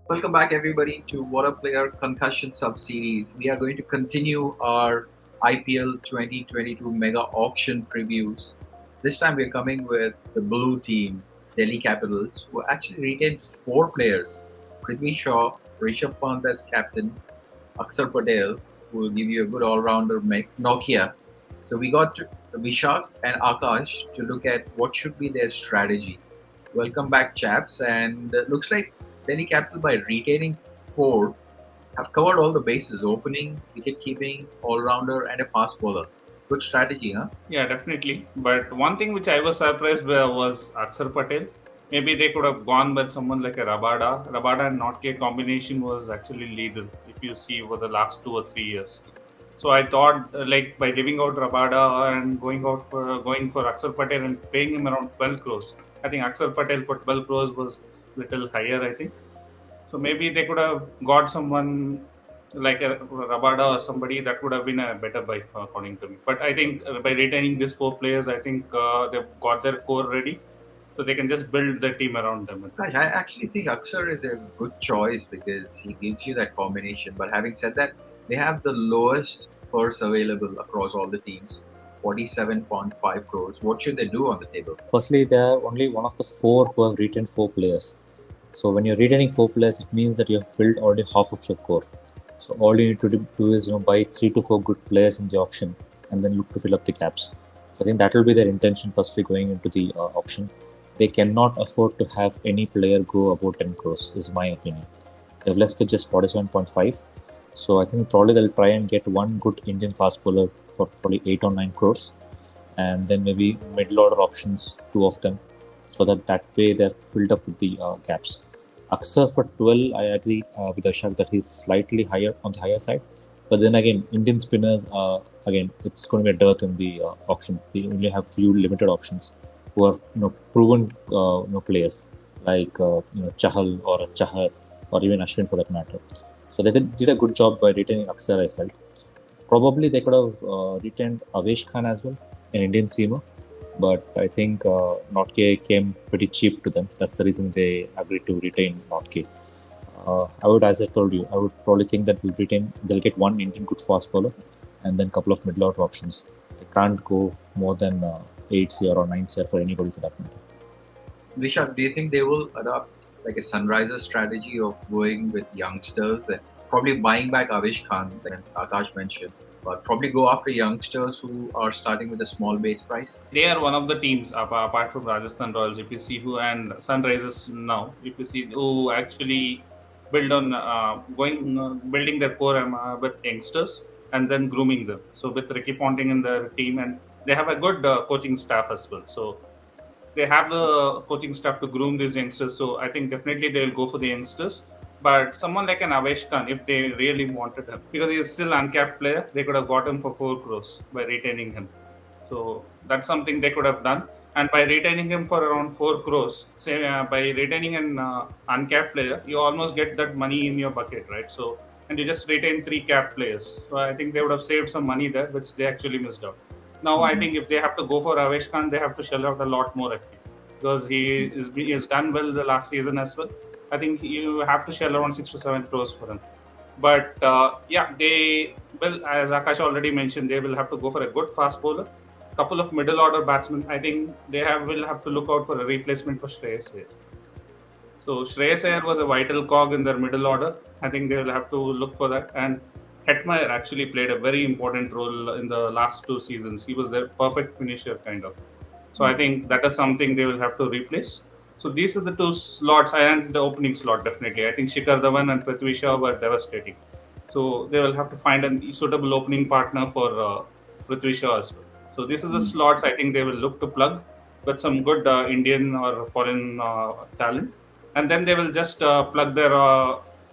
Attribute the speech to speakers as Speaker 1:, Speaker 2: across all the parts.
Speaker 1: Welcome back, everybody, to Waadaplaya Concussion Sub Series. We are going to continue our IPL 2022 Mega Auction previews. This time, we're coming with the blue team, Delhi Capitals, who actually retained four players: Prithvi Shaw, Rishabh Pant as captain, Axar Patel, who will give you a good all-rounder mix, Nokia. So we got Vishak and Akash to look at what should be their strategy. Welcome back, chaps. And looks like Delhi Capital, by retaining four, have covered all the bases: opening, wicket keeping, all rounder, and a fast bowler. Good strategy, huh?
Speaker 2: Yeah, definitely. But one thing which I was surprised by was Axar Patel. Maybe they could have gone with someone like a Rabada. Rabada and Nortje combination was actually lethal if you see over the last 2 or 3 years. So I thought like by giving out Rabada and going for Axar Patel and paying him around 12 crores. I think Axar Patel for 12 crores was little higher, I think. So maybe they could have got someone like a Rabada or somebody that would have been a better buy, according to me. But I think by retaining these four players, I think they've got their core ready, so they can just build the team around them.
Speaker 1: Gosh, I actually think Axar is a good choice because he gives you that combination. But having said that, they have the lowest purse available across all the teams, 47.5 crores. What should they do on the table?
Speaker 3: Firstly, they are only one of the four who have retained four players. So when you're retaining four players, it means that you have built already half of your core. So all you need to do is buy 3 to 4 good players in the auction and then look to fill up the gaps. So I think that will be their intention. Firstly, going into the auction, they cannot afford to have any player go about 10 crores. Is my opinion. They've left with just 47.5. So I think probably they'll try and get one good Indian fast bowler for probably 8 or 9 crores, and then maybe middle order options, two of them, so that way they're filled up with the gaps. Axar for 12, I agree with Ashok that he's slightly higher on the higher side, but then again, Indian spinners, again, it's going to be a dearth in the auction. They only have few limited options who are proven players like Chahal or Chahar or even Ashwin for that matter. So they did a good job by retaining Axar, I felt. Probably they could have retained Avesh Khan as well, an Indian seamer, but I think Nortje came pretty cheap to them. That's the reason they agreed to retain Nortje. I would, as I told you, I would probably think that they'll get one Indian good fast bowler and then a couple of middle order options. They can't go more than 8 CR or 9 CR for anybody for that matter.
Speaker 1: Rishabh, do you think they will adopt like a Sunriser strategy of going with youngsters and probably buying back Avish Khan, and Akash mentioned, but probably go after youngsters who are starting with a small base price?
Speaker 2: They are one of the teams apart from Rajasthan Royals. If you see who and Sunrisers now, if you see who actually build on building their core with youngsters and then grooming them. So with Ricky Ponting in their team, and they have a good coaching staff as well. So they have the coaching staff to groom these youngsters. So I think definitely they will go for the youngsters. But someone like an Avesh Khan, if they really wanted him, because he is still uncapped player, they could have got him for 4 crores by retaining him. So that's something they could have done. And by retaining him for around 4 crores, say by retaining an uncapped player, you almost get that money in your bucket, right? So and you just retain three capped players. So I think they would have saved some money there, which they actually missed out. Now I think if they have to go for Avesh Khan, they have to shell out a lot more actually, because he has done well the last season as well. I think you have to shell around 6 to 7 crores for him. But yeah, they will, as Akash already mentioned, they will have to go for a good fast bowler, couple of middle order batsmen. I think will have to look out for a replacement for Shreyas Iyer. So Shreyas Iyer was a vital cog in their middle order. I think they will have to look for that. And Hetmeyer actually played a very important role in the last 2 seasons. He was their perfect finisher, kind of. So I think that is something they will have to replace. So these are the two slots, and the opening slot definitely. I think Shikhar Dhawan and Prithvi Shaw were devastating. So they will have to find a suitable opening partner for Prithvi Shaw as well. So these are the slots I think they will look to plug with some good Indian or foreign talent, and then they will just plug their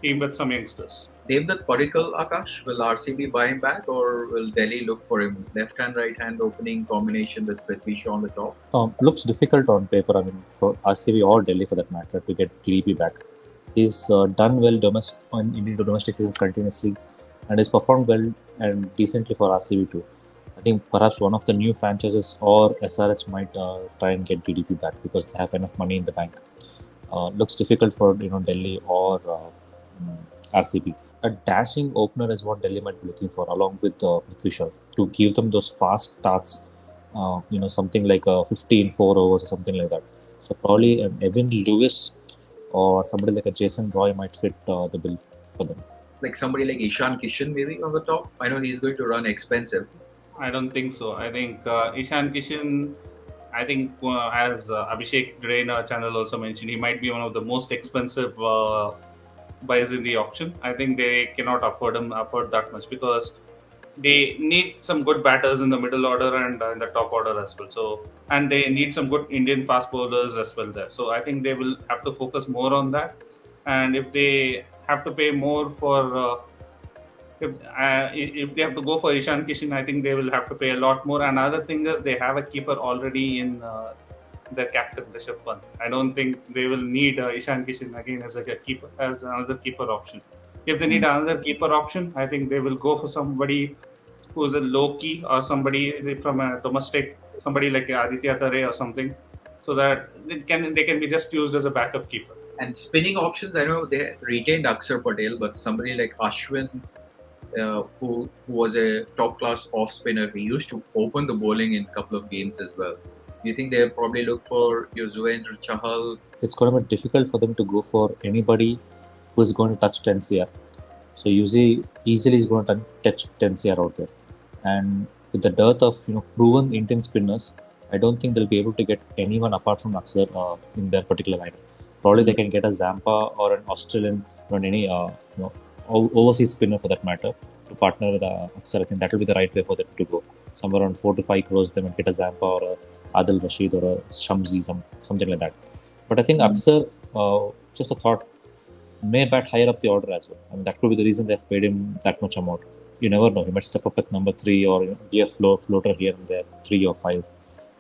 Speaker 2: team with some youngsters.
Speaker 1: Devdutt Padikkal, Akash, will RCB buy him back or will Delhi look for him? Left hand, right hand opening combination with Prithvi Shaw on the top?
Speaker 3: Looks difficult on paper. I mean, for RCB or Delhi for that matter, to get TDP back. He's done well on Indian domestic seasons continuously, and he's performed well and decently for RCB too. I think perhaps one of the new franchises or SRH might try and get DDP back because they have enough money in the bank. Looks difficult for Delhi or RCB. A dashing opener is what Delhi might be looking for, along with Prithvi Shaw, to give them those fast starts. Something like 15 4 overs or something like that. So probably an Evan Lewis or somebody like a Jason Roy might fit the bill for them.
Speaker 1: Like somebody like Ishan Kishan maybe on the top. I know he's going to run expensive.
Speaker 2: I don't think so. I think Ishan Kishan, I think as Abhishek Gray in our channel also mentioned, he might be one of the most expensive buys in the auction. I think they cannot afford that much because they need some good batters in the middle order and in the top order as well. So, and they need some good Indian fast bowlers as well there. So I think they will have to focus more on that. And if they have to pay more for if they have to go for Ishan Kishan, I think they will have to pay a lot more. And other thing is they have a keeper already in their captain Rishabh Pant. I don't think they will need Ishan Kishan again as a keeper as another keeper option. If they need another keeper option, I think they will go for somebody who is a low key or somebody from a domestic, somebody like Aditya Tare or something, so that they can be just used as a backup keeper.
Speaker 1: And spinning options, I know they retained Axar Patel, but somebody like Ashwin, who was a top class off spinner, he used to open the bowling in a couple of games as well. Do you think they'll probably look for Yuzvendra Chahal?
Speaker 3: It's going to be difficult for them to go for anybody who is going to touch 10 CR. So usually easily is going to touch 10 CR out there. And with the dearth of proven Indian spinners, I don't think they'll be able to get anyone apart from Axar in their particular lineup. Probably they can get a Zampa or an Australian or any overseas spinner for that matter to partner with Axar. I think that will be the right way for them to go. Somewhere around 4 to 5 crores, they might get a Zampa or a Adil Rashid or a Shamsi, something like that. But I think Axar, just a thought, may bat higher up the order as well. I mean, that could be the reason they've paid him that much amount. You never know. He might step up at number 3 or be a floater here and there, 3 or 5.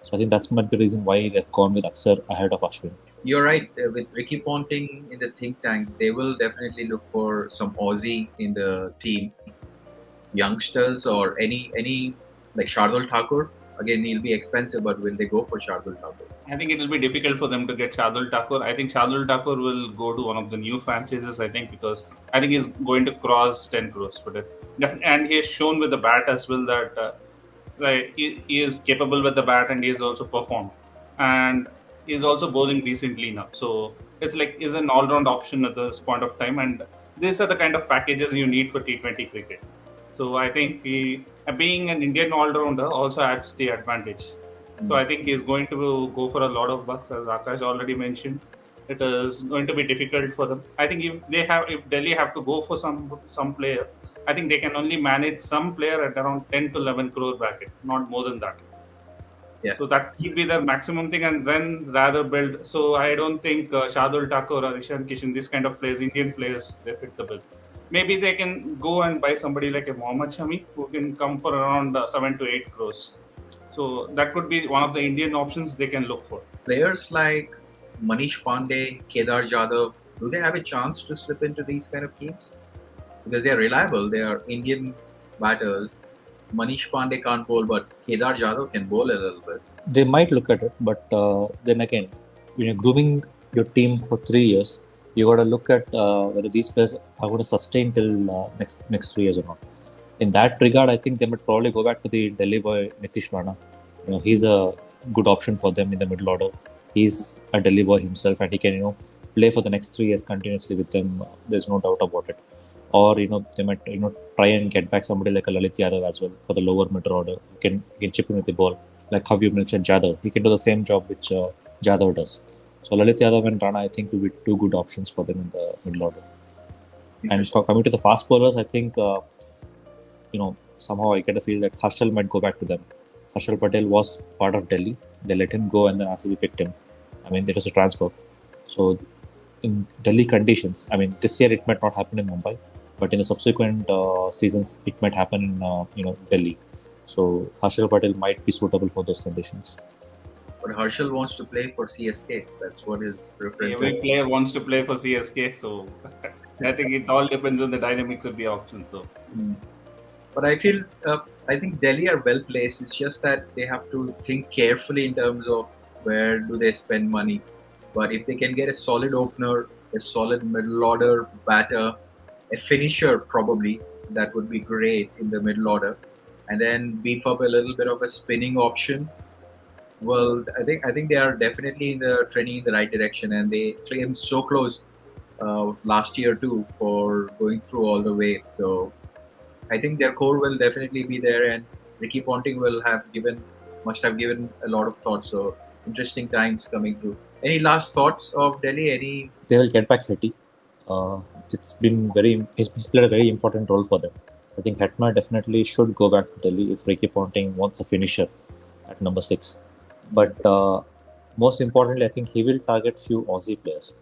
Speaker 3: So I think that's might be the reason why they've gone with Axar ahead of Ashwin.
Speaker 1: You're right. With Ricky Ponting in the think tank, they will definitely look for some Aussie in the team, youngsters or any like Shardul Thakur. Again, he'll be expensive, but will they go for Shardul Thakur?
Speaker 2: I think it will be difficult for them to get Shardul Thakur. I think Shardul Thakur will go to one of the new franchises, I think, because I think he's going to cross 10 crores. And he has shown with the bat as well that he is capable with the bat and he has also performed. And he's also bowling decently now. So it's like he's an all-round option at this point of time. And these are the kind of packages you need for T20 cricket. So I think being an Indian all-rounder also adds the advantage. So I think he's going to go for a lot of bucks, as Akash already mentioned. It is going to be difficult for them. I think if Delhi have to go for some player, I think they can only manage some player at around 10 to 11 crore bracket, not more than that.
Speaker 1: Yeah.
Speaker 2: So that should be their maximum thing, and then rather build. So I don't think Shardul Thakur or Ishan Kishan, these kind of players, Indian players, they fit the bill. Maybe they can go and buy somebody like a Mohammad Shami who can come for around 7 to 8 crores. So that could be one of the Indian options they can look for.
Speaker 1: Players like Manish Pandey, Kedar Jadhav, do they have a chance to slip into these kind of teams? Because they are reliable. They are Indian batters. Manish Pandey can't bowl, but Kedar Jadhav can bowl a little bit.
Speaker 3: They might look at it, but then again, when you're grooming your team for 3 years, you got to look at whether these players are going to sustain till next 3 years or not. In that regard, I think they might probably go back to the Delhi boy Nitish Rana. He's a good option for them in the middle order. He's a Delhi boy himself, and he can play for the next 3 years continuously with them. There's no doubt about it. Or they might try and get back somebody like a Lalit Yadav as well for the lower middle order. He can chip in with the ball, like how you mentioned Jadhav. He can do the same job which Jadhav does. So Lalit Yadav and Rana, I think, will be two good options for them in the middle order. And for coming to the fast bowlers, I think somehow I get a feel that Harshal might go back to them. Harshal Patel was part of Delhi. They let him go and then RCB picked him. I mean, it was a transfer. So in Delhi conditions, I mean, this year it might not happen in Mumbai, but in the subsequent seasons, it might happen in Delhi. So Harshal Patel might be suitable for those conditions.
Speaker 1: But Harshal wants to play for CSK. That's what his preference
Speaker 2: Every
Speaker 1: is.
Speaker 2: player wants to play for CSK, so I think it all depends on the dynamics of the auction. So.
Speaker 1: But I think Delhi are well placed. It's just that they have to think carefully in terms of where do they spend money. But if they can get a solid opener, a solid middle order batter, a finisher probably that would be great in the middle order, and then beef up a little bit of a spinning option. Well, I think they are definitely in the trending in the right direction, and they came so close last year too for going through all the way. So I think their core will definitely be there, and Ricky Ponting will have given must have given a lot of thoughts. So interesting times coming through. Any last thoughts of Delhi? Any?
Speaker 3: They will get back Hetty. Uh, he's played a very important role for them. I think Hetman definitely should go back to Delhi if Ricky Ponting wants a finisher at number 6. But most importantly, I think he will target few Aussie players.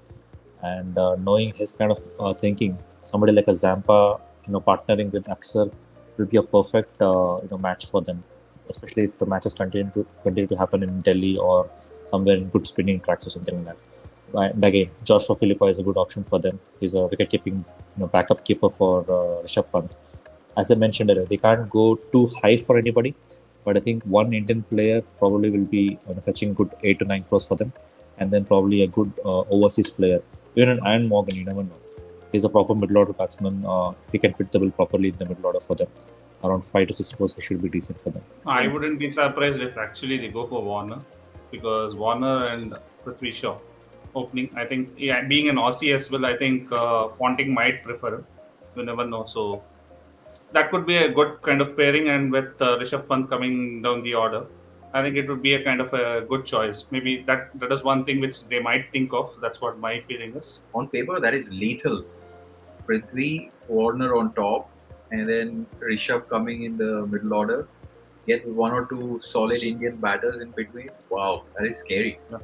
Speaker 3: And knowing his kind of thinking, somebody like a Zampa, partnering with Axar will be a perfect match for them, especially if the matches continue to happen in Delhi or somewhere in good spinning tracks or something like that. And again, Joshua Philippa is a good option for them. He's a wicket-keeping backup keeper for Rishabh Pant. As I mentioned earlier, they can't go too high for anybody, but I think one Indian player probably will be fetching good 8 to 9 crores for them, and then probably a good overseas player. Even an Iron Morgan, you never know. He's a proper middle order batsman. He can fit the bill properly in the middle order for them. Around 5 to 6 crores should be decent for them.
Speaker 2: I wouldn't be surprised if actually they go for Warner, because Warner and Prithvi Shaw opening. I think, yeah, being an Aussie as well, I think Ponting might prefer it. You never know. So that could be a good kind of pairing, and with Rishabh Pant coming down the order, I think it would be a kind of a good choice. Maybe that is one thing which they might think of. That's what my feeling is.
Speaker 1: On paper, that is lethal. Prithvi, Warner on top, and then Rishabh coming in the middle order. Get one or two solid Indian batters in between. Wow, that is scary.
Speaker 2: Yeah.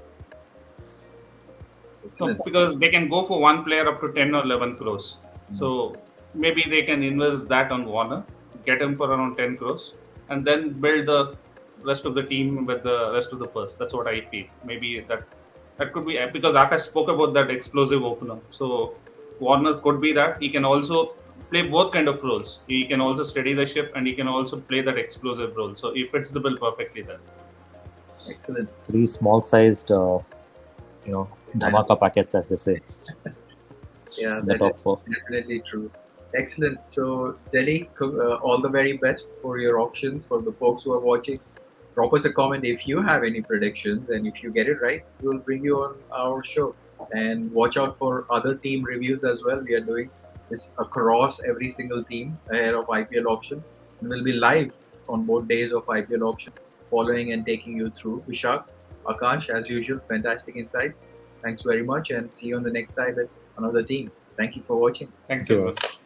Speaker 2: So
Speaker 1: Excellent.
Speaker 2: because they can go for one player up to 10 or 11 crores. So maybe they can invest that on Warner, get him for around 10 crores, and then build the rest of the team with the rest of the purse. That's what I feel. Maybe that could be, because Akash spoke about that explosive opener. So Warner could be that. He can also play both kind of roles. He can also steady the ship, and he can also play that explosive role. So he fits the bill perfectly there.
Speaker 1: Excellent.
Speaker 3: 3 small-sized, dhamaka packets, as they say.
Speaker 1: Yeah,
Speaker 3: The
Speaker 1: that
Speaker 3: top
Speaker 1: is
Speaker 3: 4.
Speaker 1: definitely true. Excellent. So, Delhi, all the very best for your auctions. For the folks who are watching, drop us a comment if you have any predictions, and if you get it right, we'll bring you on our show. And watch out for other team reviews as well. We are doing this across every single team ahead of IPL auction, and we'll be live on both days of IPL auction, following and taking you through. Vishak, Akash, as usual, fantastic insights. Thanks very much, and see you on the next side with another team. Thank you for watching.
Speaker 2: Thanks,
Speaker 3: Thank you.
Speaker 2: everyone.